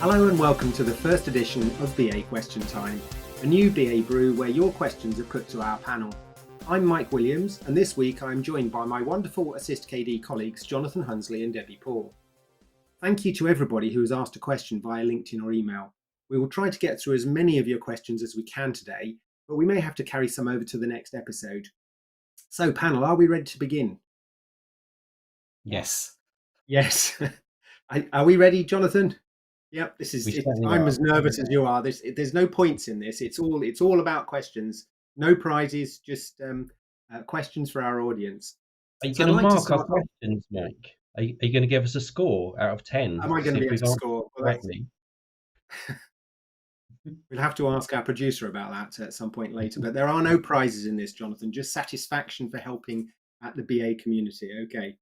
Hello and welcome to the first edition of BA Question Time, a new BA Brew where your questions are put to our panel. I'm Mike Williams, and this week I'm joined by my wonderful AssistKD colleagues Jonathan Hunsley and Debbie Paul. Thank you to everybody who has asked a question via LinkedIn or email. We will try to get through as many of your questions as we can today, but we may have to carry some over to the next episode. So panel, are we ready to begin? Yes. Yes. Are we ready, Jonathan? Yep, I'm as nervous as you are. There's no points in this. It's all about questions. No prizes, just questions for our audience. Are you going to mark our questions, Mike? Are you going to give us a score out of 10? Am I going to be able to score? Correctly? We'll have to ask our producer about that at some point later. But there are no prizes in this, Jonathan. Just satisfaction for helping at the BA community. Okay.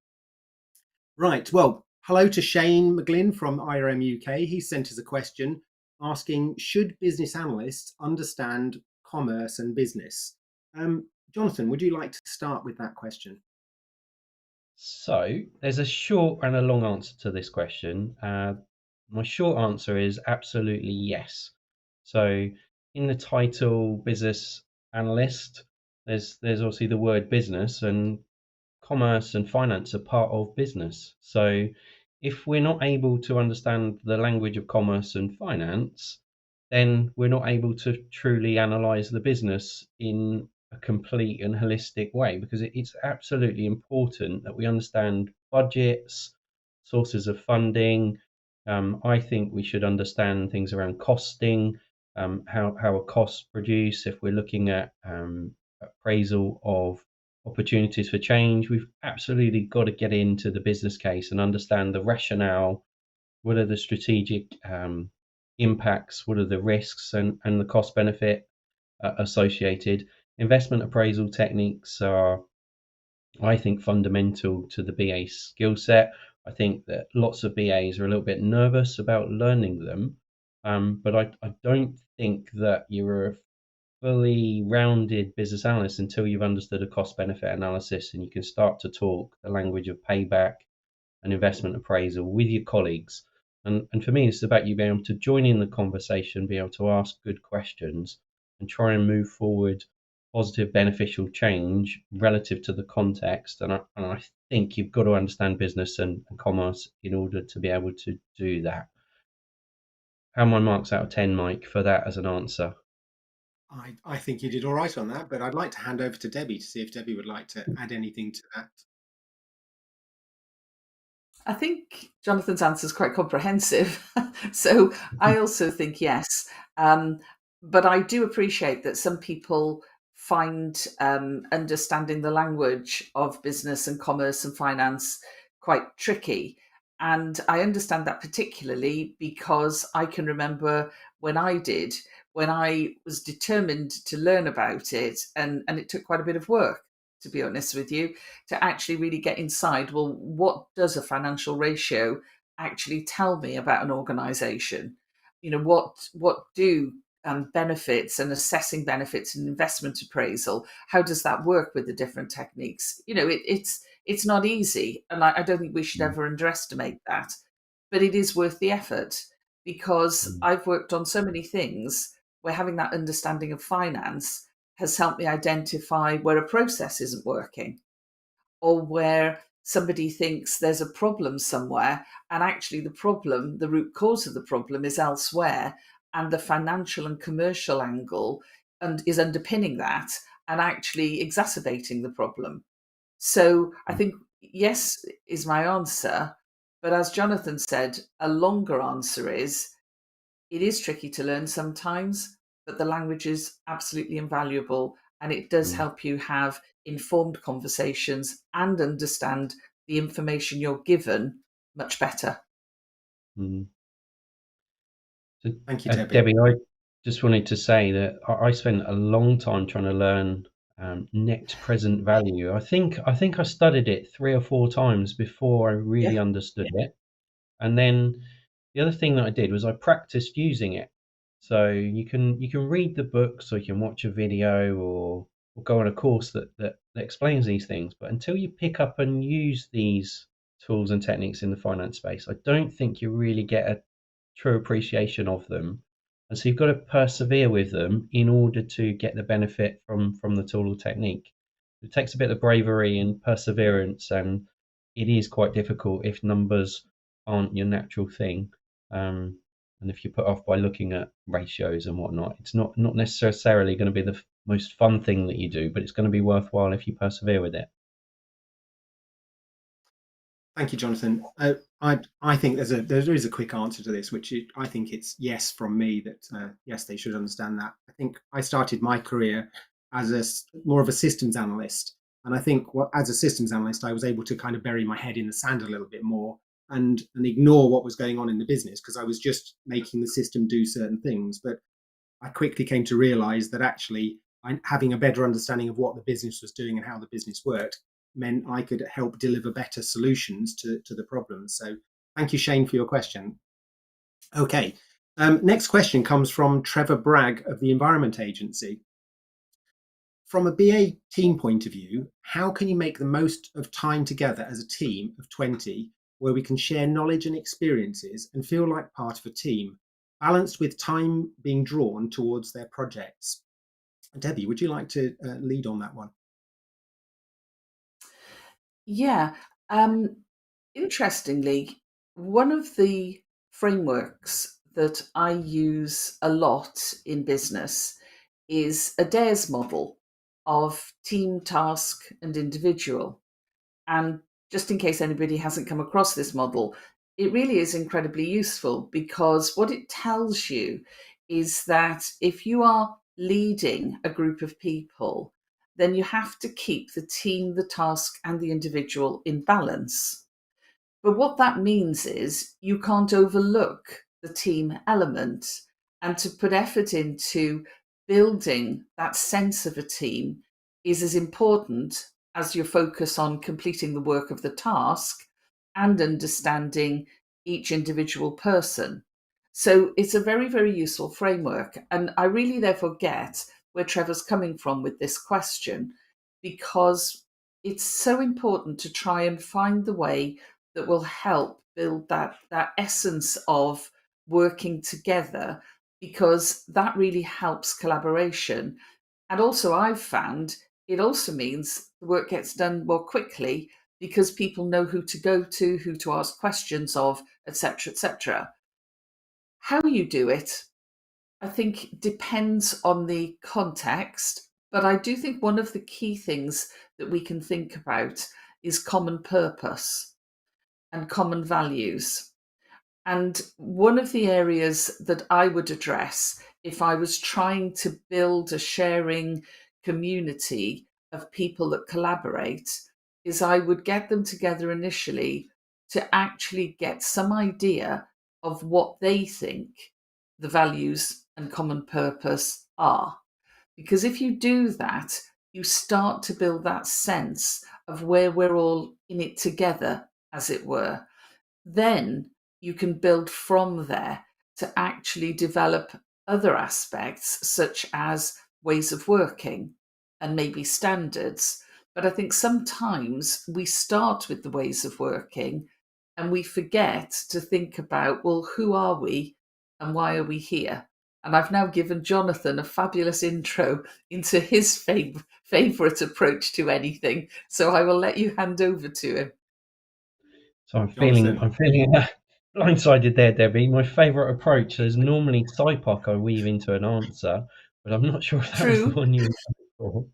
Right. Well, hello to Shane McGlynn from IRM UK. He sent us a question asking, should business analysts understand commerce and business? Jonathan, would you like to start with that question? So there's a short and a long answer to this question. My short answer is absolutely yes. So in the title business analyst, there's obviously the word business, and commerce and finance are part of business. So if we're not able to understand the language of commerce and finance, then we're not able to truly analyze the business in a complete and holistic way, because it's absolutely important that we understand budgets, sources of funding. I think we should understand things around costing, how a cost produce. If we're looking at appraisal of opportunities for change, we've absolutely got to get into the business case and understand the rationale. What are the strategic impacts? What are the risks and the cost benefit associated? Investment appraisal techniques are, I think, fundamental to the BA skill set. I think that lots of BAs are a little bit nervous about learning them, but I don't think that you're a fully rounded business analyst until you've understood a cost benefit analysis and you can start to talk the language of payback and investment appraisal with your colleagues. And for me, it's about you being able to join in the conversation, be able to ask good questions and try and move forward positive, beneficial change relative to the context. And I think you've got to understand business and commerce in order to be able to do that. How are my marks out of 10, Mike, for that as an answer? I think you did all right on that, but I'd like to hand over to Debbie to see if Debbie would like to add anything to that. I think Jonathan's answer is quite comprehensive. So I also think yes. But I do appreciate that some people find understanding the language of business and commerce and finance quite tricky. And I understand that particularly because I can remember when I was determined to learn about it, and it took quite a bit of work, to be honest with you, to actually really get inside, well, what does a financial ratio actually tell me about an organization? You know, what do benefits and assessing benefits and investment appraisal, how does that work with the different techniques? You know, it's not easy, and I don't think we should ever underestimate that, but it is worth the effort, because I've worked on so many things where having that understanding of finance has helped me identify where a process isn't working, or where somebody thinks there's a problem somewhere and actually the root cause of the problem is elsewhere, and the financial and commercial angle is underpinning that and actually exacerbating the problem. So I think yes is my answer, but as Jonathan said, a longer answer is it is tricky to learn sometimes, but the language is absolutely invaluable, and it does help you have informed conversations and understand the information you're given much better. So, thank you, Debbie. Debbie, I just wanted to say that I spent a long time trying to learn net present value. I think I studied it 3 or 4 times before I really understood it. And then the other thing that I did was I practiced using it. So you can read the books, or you can watch a video, or go on a course that explains these things. But until you pick up and use these tools and techniques in the finance space, I don't think you really get a true appreciation of them. And so you've got to persevere with them in order to get the benefit from the tool or technique. It takes a bit of bravery and perseverance, and it is quite difficult if numbers aren't your natural thing. And if you're put off by looking at ratios and whatnot, it's not necessarily going to be the most fun thing that you do, but it's going to be worthwhile if you persevere with it. Thank you, Jonathan. I think there is a quick answer to this, which I think it's yes from me, that yes, they should understand that. I think I started my career as more of a systems analyst, and I think as a systems analyst, I was able to kind of bury my head in the sand a little bit more and ignore what was going on in the business, because I was just making the system do certain things. But I quickly came to realize that actually having a better understanding of what the business was doing and how the business worked meant I could help deliver better solutions to the problems. So thank you, Shane, for your question. Okay, next question comes from Trevor Bragg of the Environment Agency. From a BA team point of view, how can you make the most of time together as a team of 20 where we can share knowledge and experiences and feel like part of a team, balanced with time being drawn towards their projects? Debbie, would you like to lead on that one? Yeah. Interestingly, one of the frameworks that I use a lot in business is a DARES model of team, task, and individual. And just in case anybody hasn't come across this model, it really is incredibly useful, because what it tells you is that if you are leading a group of people, then you have to keep the team, the task, and the individual in balance. But what that means is you can't overlook the team element, and to put effort into building that sense of a team is as important as your focus on completing the work of the task and understanding each individual person. So it's a very, very useful framework. And I really therefore get where Trevor's coming from with this question, because it's so important to try and find the way that will help build that essence of working together, because that really helps collaboration. And also, I've found it also means the work gets done more quickly, because people know who to go to, who to ask questions of, etc., etc. How you do it, I think, depends on the context. But I do think one of the key things that we can think about is common purpose and common values. And one of the areas that I would address if I was trying to build a sharing community of people that collaborate is I would get them together initially to actually get some idea of what they think the values and common purpose are. Because if you do that, you start to build that sense of where we're all in it together, as it were. Then you can build from there to actually develop other aspects, such as ways of working and maybe standards. But I think sometimes we start with the ways of working and we forget to think about, well, who are we and why are we here? And I've now given Jonathan a fabulous intro into his favourite approach to anything. So I will let you hand over to him. So I'm feeling blindsided there, Debbie. My favourite approach is normally SciPoc I weave into an answer, but I'm not sure if that was the one you were looking for.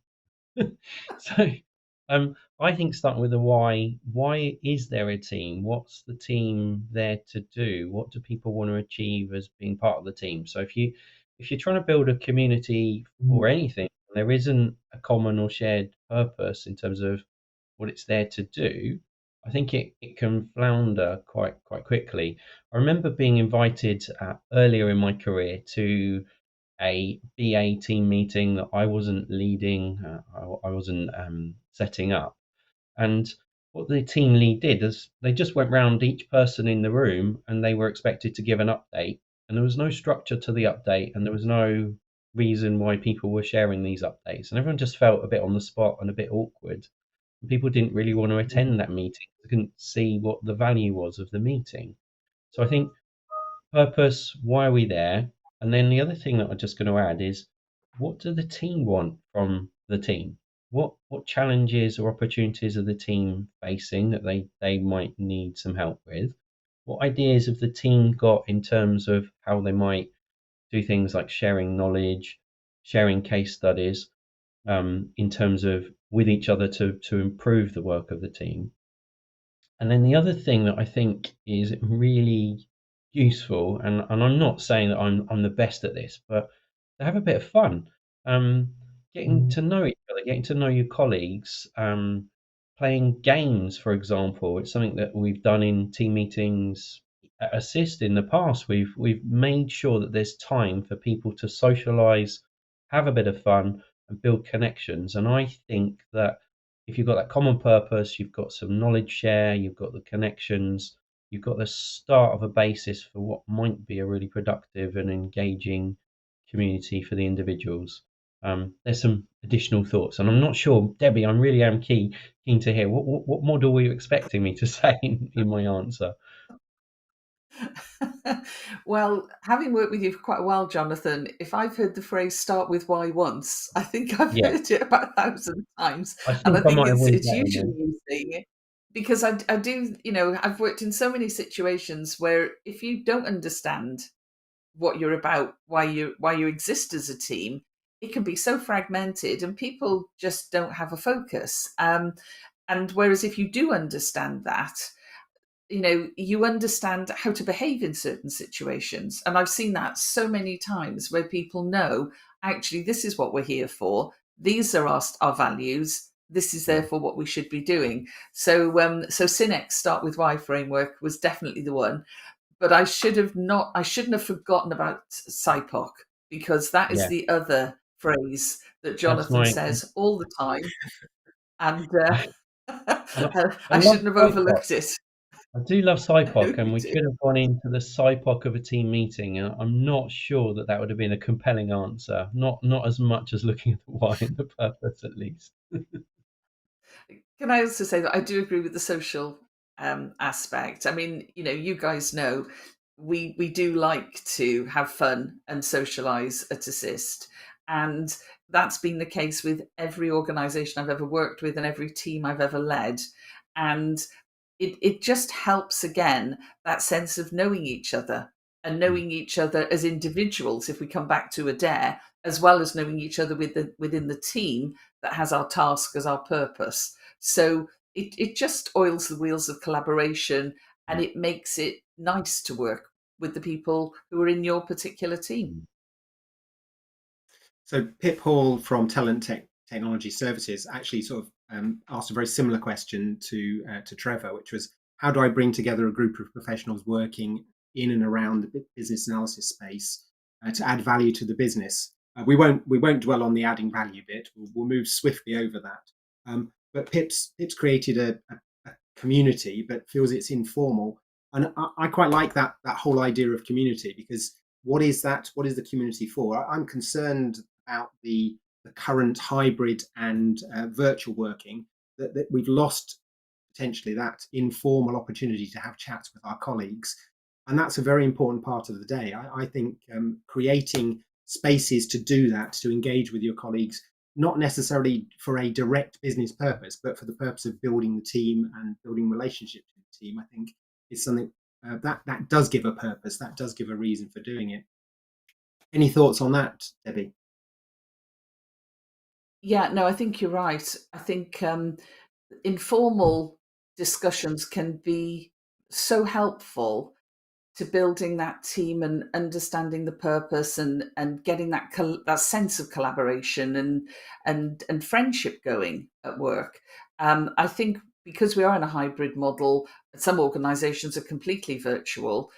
So I think starting with the why. Why is there a team? What's the team there to do? What do people want to achieve as being part of the team? So if you're trying to build a community or anything, there isn't a common or shared purpose in terms of what it's there to do, I think it can flounder quite quickly. I remember being invited earlier in my career to a BA team meeting that I wasn't leading, I wasn't setting up. And what the team lead did is they just went round each person in the room and they were expected to give an update. And there was no structure to the update, and there was no reason why people were sharing these updates. And everyone just felt a bit on the spot and a bit awkward. People didn't really want to attend that meeting. They couldn't see what the value was of the meeting. So I think purpose, why are we there? And then the other thing that I'm just going to add is, what do the team want from the team? What challenges or opportunities are the team facing that they might need some help with? What ideas have the team got in terms of how they might do things like sharing knowledge, sharing case studies, in terms of with each other to improve the work of the team? And then the other thing that I think is really useful, and I'm not saying that I'm the best at this, but to have a bit of fun, getting to know each other, getting to know your colleagues, playing games, for example. It's something that we've done in team meetings at Assist in the past. We've made sure that there's time for people to socialise, have a bit of fun, and build connections. And I think that if you've got that common purpose, you've got some knowledge share, you've got the connections, you've got the start of a basis for what might be a really productive and engaging community for the individuals. There's some additional thoughts, and I'm not sure, Debbie. I really am keen to hear what model were you expecting me to say in my answer. Well, having worked with you for quite a while, Jonathan, if I've heard the phrase "start with why" once, I think I've Yeah, heard it about 1,000 times, I and think I I think might have weaved it's that in usually there. you saying it because I do, I've worked in so many situations where if you don't understand what you're about, why you exist as a team, it can be so fragmented, and people just don't have a focus. And whereas if you do understand that, you understand how to behave in certain situations. And I've seen that so many times where people know, actually, this is what we're here for. These are our values. This is Mm. therefore what we should be doing. So Synex Start With Why framework was definitely the one. But I shouldn't have forgotten about SIPOC, because that is Yeah, the other phrase that that's Jonathan my. says all the time. And And I I love shouldn't have SIPOC. overlooked it. I do love I know SIPOC, and you we do. could have gone into the SIPOC of a team meeting, and I'm not sure that would have been a compelling answer. Not as much as looking at the why and the purpose, at least. Can I also say that I do agree with the social aspect? I mean, you guys know we do like to have fun and socialise at Assist, and that's been the case with every organisation I've ever worked with and every team I've ever led. And it just helps, again, that sense of knowing each other and Mm. knowing each other as individuals, if we come back to Adair, as well as knowing each other within the team that has our task as our purpose. So it just oils the wheels of collaboration, and Mm. it makes it nice to work with the people who are in your particular team. Mm. So Pip Hall from Technology Services actually sort of asked a very similar question to Trevor, which was, how do I bring together a group of professionals working in and around the business analysis space to add value to the business? We won't dwell on the adding value bit. We'll move swiftly over that. But Pip's created a community, but feels it's informal, and I quite like that whole idea of community, because what is that? What is the community for? I'm concerned about the current hybrid and virtual working, that we've lost potentially that informal opportunity to have chats with our colleagues. And that's a very important part of the day. I think creating spaces to do that, to engage with your colleagues, not necessarily for a direct business purpose, but for the purpose of building the team and building relationships with the team, I think is something that does give a purpose, that does give a reason for doing it. Any thoughts on that, Debbie? Yeah, no, I think you're right. I think informal discussions can be so helpful to building that team and understanding the purpose, and getting that sense of collaboration and friendship going at work. I think because we are in a hybrid model, some organisations are completely virtual.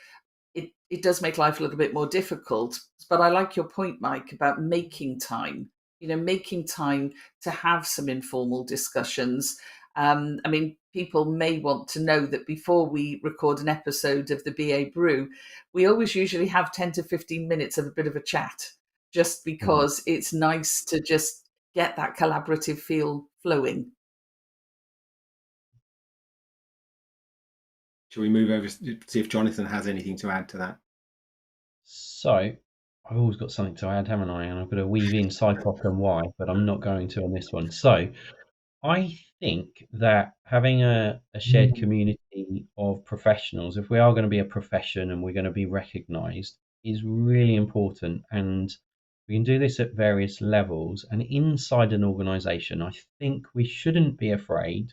It does make life a little bit more difficult. But I like your point, Mike, about making time. Making time to have some informal discussions. I mean, people may want to know that before we record an episode of the BA Brew, we always usually have 10 to 15 minutes of a bit of a chat, just Mm. because it's nice to just get that collaborative feel flowing. Shall we move over to see if Jonathan has anything to add to that? So I've always got something to add, haven't I? And I've got to weave in SIPOC and why, but I'm not going to on this one. So I think that having a shared community of professionals, if we are going to be a profession and we're going to be recognized, is really important. And we can do this at various levels. And inside an organization, I think we shouldn't be afraid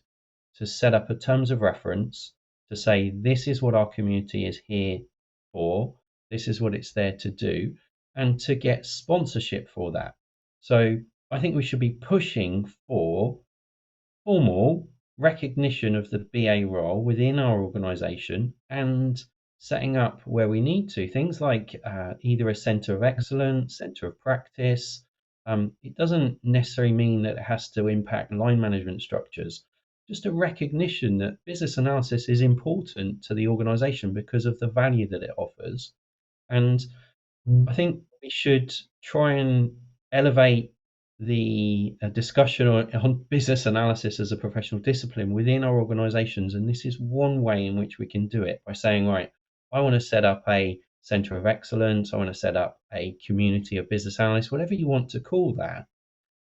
to set up a terms of reference to say, this is what our community is here for, this is what it's there to do, and to get sponsorship for that. So I think we should be pushing for formal recognition of the BA role within our organization and setting up where we need to. Things like either a center of excellence, center of practice. It doesn't necessarily mean that it has to impact line management structures. Just a recognition that business analysis is important to the organization because of the value that it offers. And I think we should try and elevate the discussion on business analysis as a professional discipline within our organizations. And this is one way in which we can do it by saying, right, I want to set up a center of excellence. I want to set up a community of business analysts, whatever you want to call that.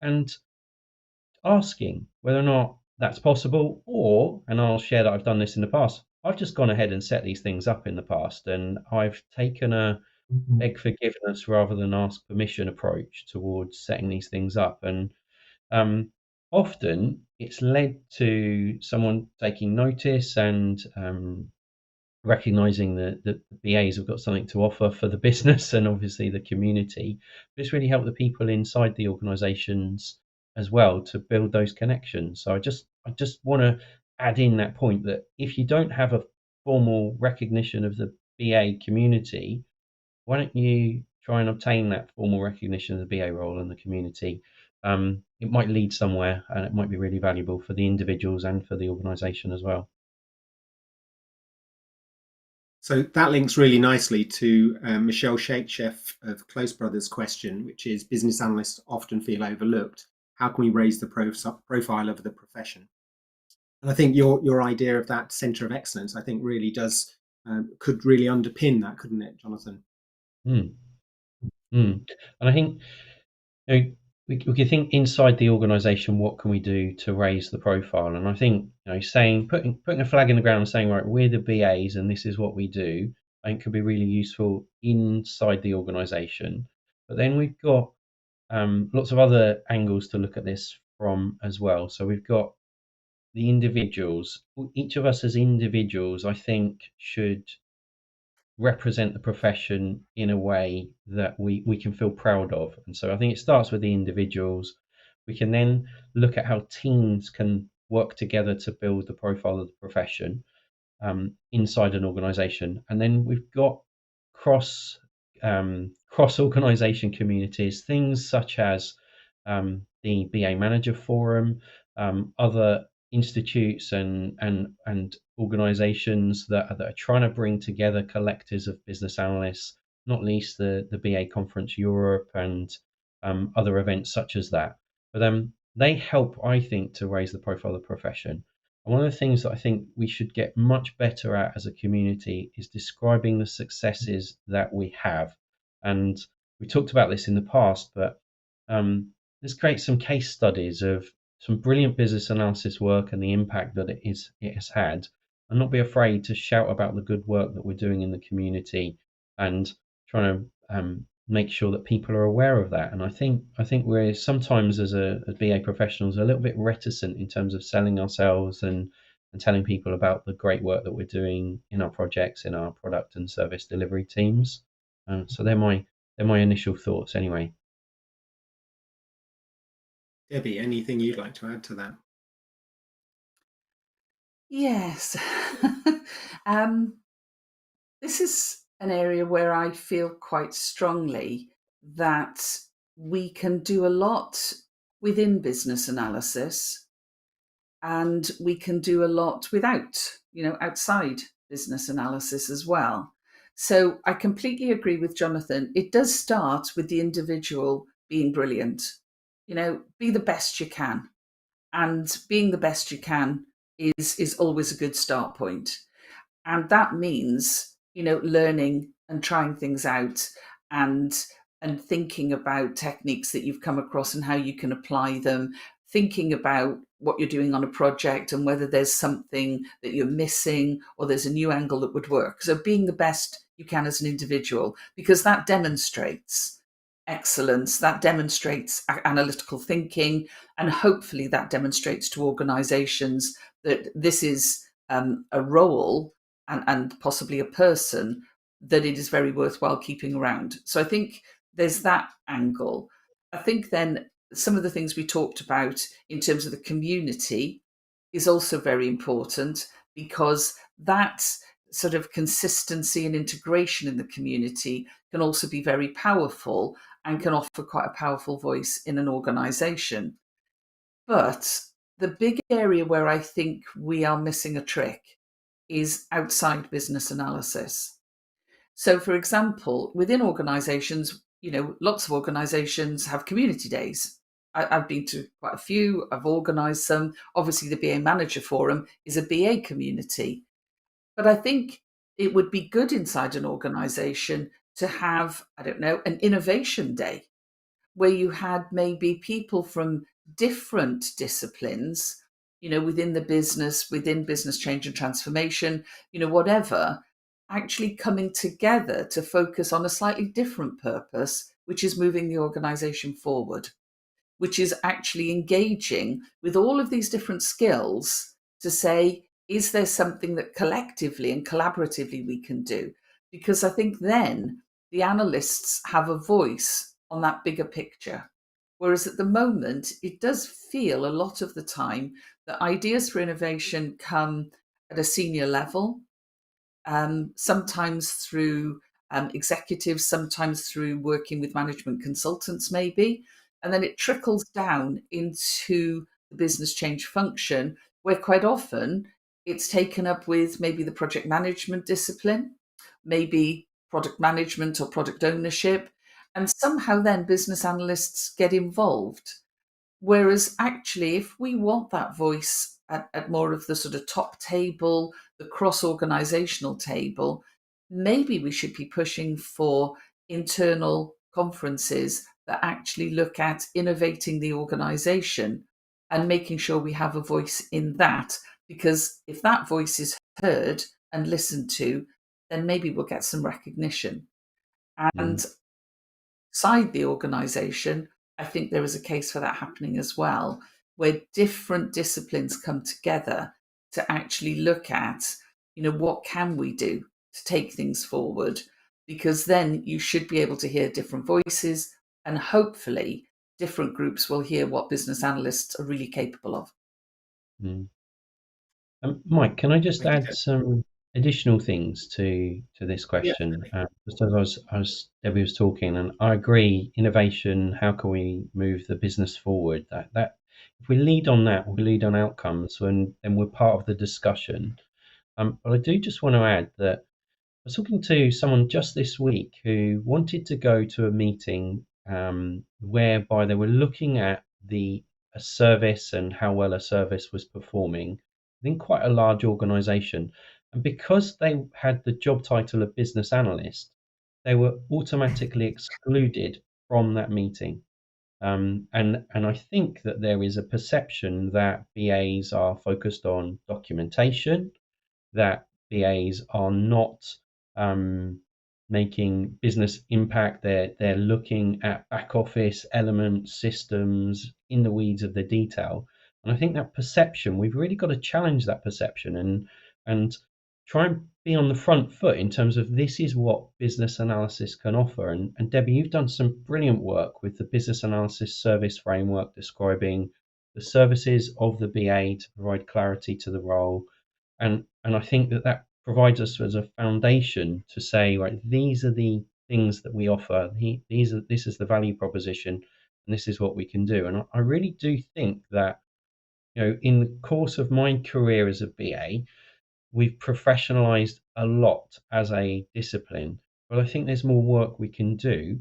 And asking whether or not that's possible, or, and I'll share that I've done this in the past, I've just gone ahead and set these things up in the past, and I've taken a beg forgiveness rather than ask permission approach towards setting these things up. And often it's led to someone taking notice and recognizing that the BAs have got something to offer for the business and obviously the community. But it's really helped the people inside the organizations as well to build those connections. So I just want to add in that point that if you don't have a formal recognition of the BA community, why don't you try and obtain that formal recognition of the BA role in the community? It might lead somewhere, and it might be really valuable for the individuals and for the organisation as well. So that links really nicely to Michelle Shakechef of Close Brothers' question, which is, business analysts often feel overlooked. How can we raise the profile of the profession? And I think your idea of that centre of excellence, I think, really does could really underpin that, couldn't it, Jonathan? And I think, you know, we can think inside the organisation, what can we do to raise the profile? And I think, saying, putting a flag in the ground and saying, right, we're the BAs and this is what we do, I think could be really useful inside the organisation. But then we've got lots of other angles to look at this from as well. So we've got the individuals. Each of us as individuals, I think, should represent the profession in a way that we can feel proud of. And so I think it starts with the individuals. We can then look at how teams can work together to build the profile of the profession inside an organization. And then we've got cross organization communities, things such as the BA Manager Forum, other institutes and organizations that are trying to bring together collectives of business analysts, not least the BA Conference Europe and other events such as that. But they help, I think, to raise the profile of the profession. And one of the things that I think we should get much better at as a community is describing the successes that we have. And we talked about this in the past, but let's create some case studies of some brilliant business analysis work and the impact that it has had, and not be afraid to shout about the good work that we're doing in the community and trying to make sure that people are aware of that. And I think we're sometimes as BA professionals a little bit reticent in terms of selling ourselves and telling people about the great work that we're doing in our projects, in our product and service delivery teams. So they're my initial thoughts anyway. Debbie, anything you'd like to add to that? Yes. This is an area where I feel quite strongly that we can do a lot within business analysis, and we can do a lot without, outside business analysis as well. So I completely agree with Jonathan. It does start with the individual being brilliant. Be the best you can. And being the best you can is always a good start point. And that means, learning and trying things out, and thinking about techniques that you've come across and how you can apply them, thinking about what you're doing on a project and whether there's something that you're missing or there's a new angle that would work. So being the best you can as an individual, because that demonstrates excellence, that demonstrates analytical thinking, and hopefully that demonstrates to organizations that this is a role and possibly a person that it is very worthwhile keeping around. So I think there's that angle. I think then some of the things we talked about in terms of the community is also very important, because that sort of consistency and integration in the community can also be very powerful and can offer quite a powerful voice in an organization. But the big area where I think we are missing a trick is outside business analysis. So, for example, within organizations, lots of organizations have community days. I've been to quite a few, I've organized some. Obviously, the BA Manager Forum is a BA community. But I think it would be good inside an organization to have, I don't know, an innovation day where you had maybe people from different disciplines, within the business, within business change and transformation, whatever, actually coming together to focus on a slightly different purpose, which is moving the organization forward, which is actually engaging with all of these different skills to say, is there something that collectively and collaboratively we can do? Because I think then the analysts have a voice on that bigger picture. Whereas at the moment, it does feel a lot of the time that ideas for innovation come at a senior level, sometimes through executives, sometimes through working with management consultants, maybe. And then it trickles down into the business change function, where quite often it's taken up with maybe the project management discipline, maybe product management or product ownership. And somehow then business analysts get involved. Whereas actually, if we want that voice at more of the sort of top table, the cross organizational table, maybe we should be pushing for internal conferences that actually look at innovating the organization and making sure we have a voice in that. Because if that voice is heard and listened to, then maybe we'll get some recognition. And inside the organization, I think there is a case for that happening as well, where different disciplines come together to actually look at, what can we do to take things forward? Because then you should be able to hear different voices, and hopefully different groups will hear what business analysts are really capable of. Mm. Mike, can I just add some additional things to this question? Just as Debbie was talking, and I agree, innovation, how can we move the business forward? That if we lead on that, we lead on outcomes, and we're part of the discussion. But I do just want to add that I was talking to someone just this week who wanted to go to a meeting whereby they were looking at a service and how well a service was performing within quite a large organization. And because they had the job title of business analyst, they were automatically excluded from that meeting. And I think that there is a perception that BAs are focused on documentation, that BAs are not making business impact. They're looking at back office elements, systems, in the weeds of the detail. And I think that perception, we've really got to challenge that perception and try and be on the front foot in terms of this is what business analysis can offer. And Debbie, you've done some brilliant work with the business analysis service framework describing the services of the BA to provide clarity to the role. And I think that provides us as a foundation to say, right, these are the things that we offer. This is the value proposition, and this is what we can do. And I really do think that, in the course of my career as a BA, we've professionalized a lot as a discipline, but I think there's more work we can do.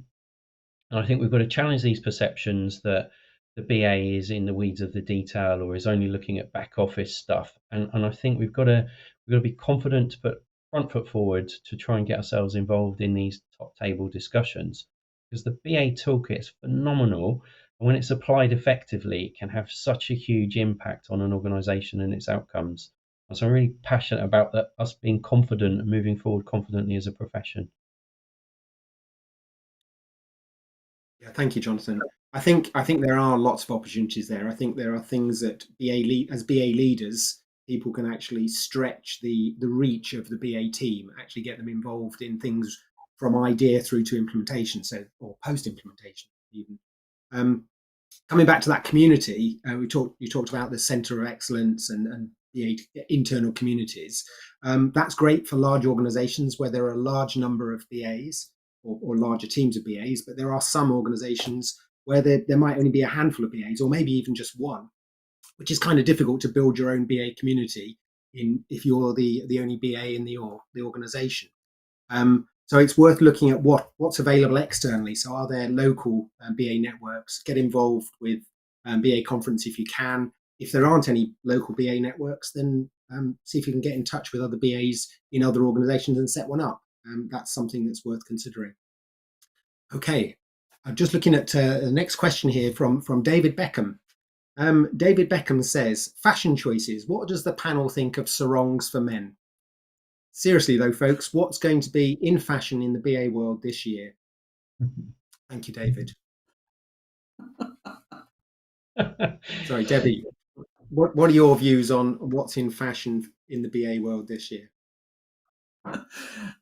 And I think we've got to challenge these perceptions that the BA is in the weeds of the detail or is only looking at back office stuff. And I think we've got to be confident to put front foot forward to try and get ourselves involved in these top table discussions, because the BA toolkit is phenomenal, and when it's applied effectively, it can have such a huge impact on an organisation and its outcomes. And so I'm really passionate about that, us being confident and moving forward confidently as a profession. Yeah, thank you, Jonathan. I think there are lots of opportunities there. I think there are things that as BA leaders, people can actually stretch the reach of the BA team, actually get them involved in things from idea through to implementation, so or post implementation even. Coming back to that community, you talked about the centre of excellence and the internal communities. That's great for large organisations where there are a large number of BAs or larger teams of BAs, but there are some organisations where there might only be a handful of BAs or maybe even just one, which is kind of difficult to build your own BA community if you're the only BA in the organisation. So it's worth looking at what's available externally. So are there local BA networks? Get involved with BA conference if you can. If there aren't any local BA networks, then see if you can get in touch with other BAs in other organizations and set one up. That's something that's worth considering. Okay, I'm just looking at the next question here from David Beckham. David Beckham says, fashion choices. What does the panel think of sarongs for men? Seriously though, folks, what's going to be in fashion in the BA world this year? Thank you, David. Sorry, Debbie, what are your views on what's in fashion in the BA world this year?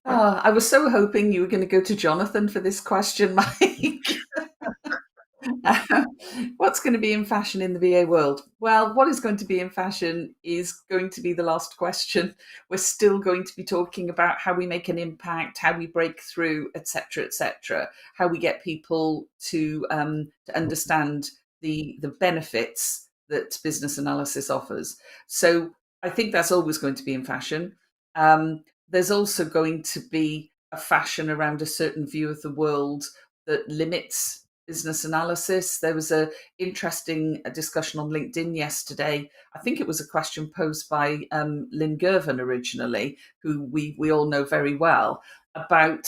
I was so hoping you were going to go to Jonathan for this question, Mike. What's going to be in fashion in the BA world? Well, what is going to be in fashion is going to be the last question. We're still going to be talking about how we make an impact, how we break through, etc., how we get people to understand the benefits that business analysis offers. So I think that's always going to be in fashion. There's also going to be a fashion around a certain view of the world that limits business analysis. There was an interesting discussion on LinkedIn yesterday. I think it was a question posed by Lynn Gervin originally, who we all know very well, about,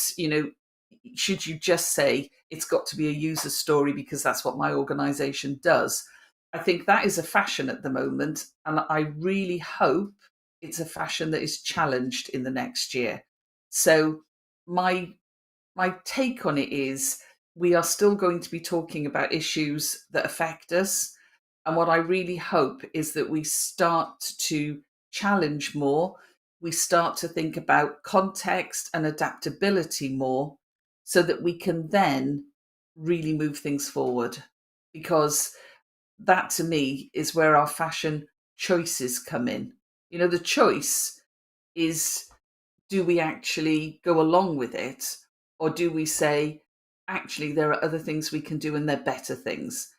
should you just say it's got to be a user story because that's what my organization does? I think that is a fashion at the moment, and I really hope it's a fashion that is challenged in the next year. So my take on it is we are still going to be talking about issues that affect us. And what I really hope is that we start to challenge more. We start to think about context and adaptability more so that we can then really move things forward. Because that to me is where our fashion choices come in. The choice is, do we actually go along with it? Or do we say, actually, there are other things we can do and they're better things?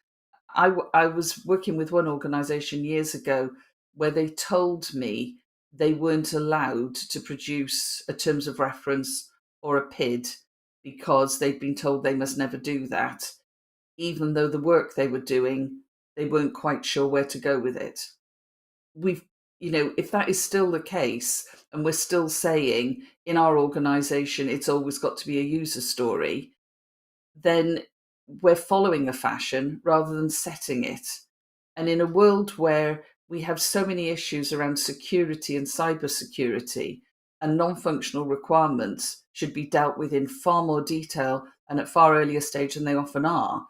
I was working with one organization years ago where they told me they weren't allowed to produce a terms of reference or a PID because they'd been told they must never do that, even though the work they were doing, they weren't quite sure where to go with it. If that is still the case, and we're still saying in our organization it's always got to be a user story, then we're following a fashion rather than setting it. And in a world where we have so many issues around security and cybersecurity, and non-functional requirements should be dealt with in far more detail and at far earlier stage than they often are,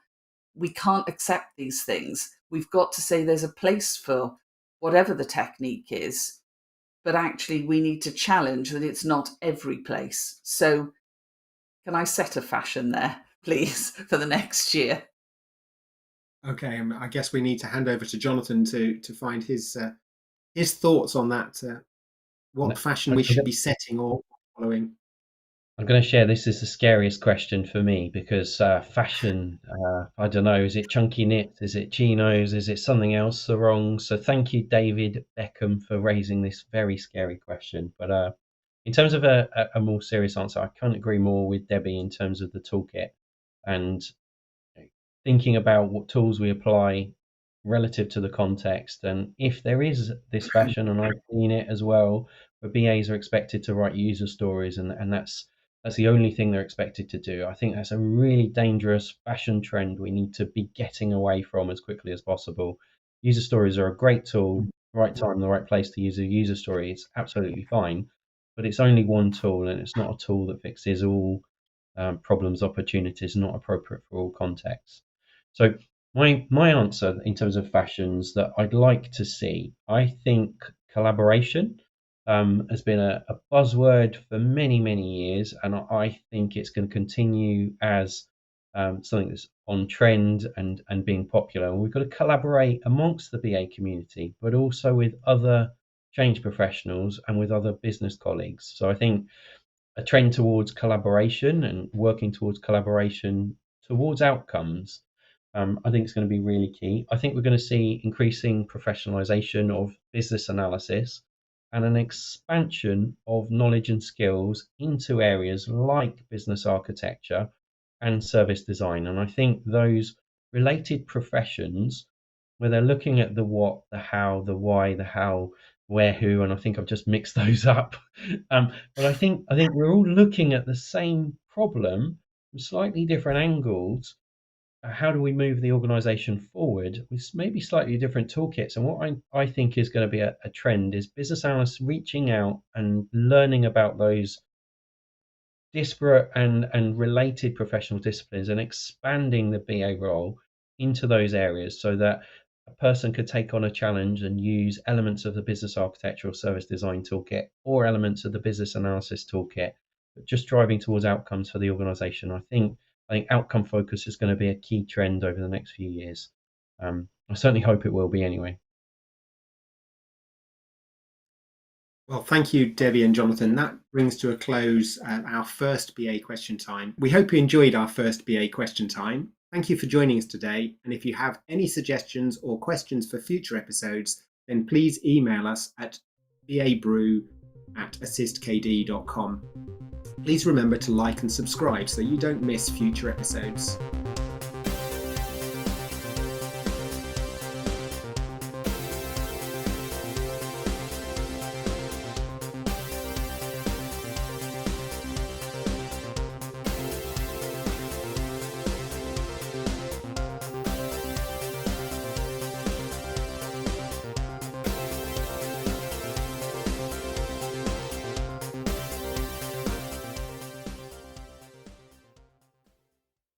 we can't accept these things. We've got to say there's a place for whatever the technique is, but actually we need to challenge that it's not every place. So can I set a fashion there, please, for the next year? Okay, I guess we need to hand over to Jonathan to find his thoughts on that. What fashion we should be setting or following. I'm going to share this is the scariest question for me because fashion, I don't know, is it chunky knit? Is it chinos? Is it something else wrong? So thank you, David Beckham, for raising this very scary question. But in terms of a more serious answer, I can't agree more with Debbie in terms of the toolkit and thinking about what tools we apply relative to the context. And if there is this fashion, and I've seen it as well, where BAs are expected to write user stories, and that's the only thing they're expected to do. I think that's a really dangerous fashion trend we need to be getting away from as quickly as possible. User stories are a great tool, right time, the right place to use a user story. It's absolutely fine, but it's only one tool, and it's not a tool that fixes all problems, opportunities, not appropriate for all contexts. So my answer in terms of fashions that I'd like to see, I think collaboration has been a buzzword for many years, and I think it's going to continue as something that's on trend and being popular. And we've got to collaborate amongst the BA community, but also with other change professionals and with other business colleagues. So I think a trend towards collaboration and working towards collaboration towards outcomes, I think it's going to be really key. I think we're going to see increasing professionalization of business analysis and an expansion of knowledge and skills into areas like business architecture and service design. And I think those related professions, where they're looking at the what, the how, the why, the how, where, who, and I think I've just mixed those up. But I think we're all looking at the same problem from slightly different angles. How do we move the organisation forward with maybe slightly different toolkits? And what I think is going to be a trend is business analysts reaching out and learning about those disparate and related professional disciplines and expanding the BA role into those areas so that a person could take on a challenge and use elements of the business architectural service design toolkit or elements of the business analysis toolkit, but just driving towards outcomes for the organization. I think outcome focus is going to be a key trend over the next few years. I certainly hope it will be anyway. Well, thank you, Debbie and Jonathan. That brings to a close our first BA question time. We hope you enjoyed our first BA question time. Thank you for joining us today. And if you have any suggestions or questions for future episodes, then please email us at BABrew@AssistKD.com. Please remember to like and subscribe so you don't miss future episodes.